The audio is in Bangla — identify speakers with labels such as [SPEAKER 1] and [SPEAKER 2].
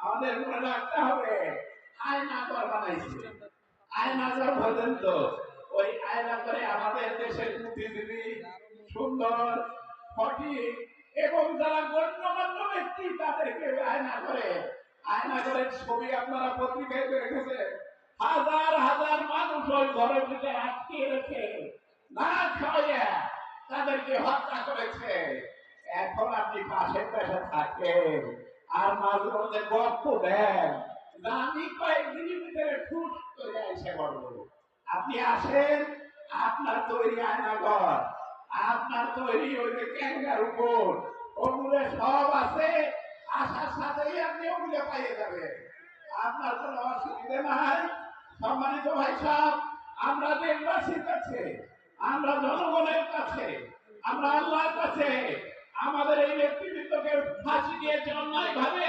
[SPEAKER 1] আমাদের মনে রাখতে হবে আয়না ঘর বানাইছে। আয়না ঘর বলেন তো, ওই আয়না করে আমাদের দেশের বুদ্ধিজীবী সুন্দর ফকির এবং যারা গণ্যমান্য ব্যক্তি তাদেরকে আয়না করে ছবি আপনারা পত্রিকায় রেখেছেন। হাজার হাজার মানুষ ওই ঘরের ভিতরে আটকে রেখে না খাওয়াইয়া তাদেরকে হত্যা করেছে। এখন আপনি পাশে পাশে থাকেন আর মাঝে মধ্যে গল্প দেন, আমি কয়েকদিনের ভিতরে ঠুস করে এসে বলবো। আপনি আসেন, আপনার তৈরি আয়নাঘর, আপনার তৈরি ওই যে ক্যাঙ্গার উপর ওগুলো সব আছে, আসার সাথেই আপনি ওগুলো পাইয়ে যাবেন, আপনার কোনো অসুবিধা নাই। সম্মানিত ভাই সাহেব, আমরা দেশবাসীর কাছে, আমরা জনগণের কাছে, আমরা আল্লাহর কাছে আমাদের এই ব্যক্তিত্বকে ফাঁসি দিয়েছে অন্যায় ভাবে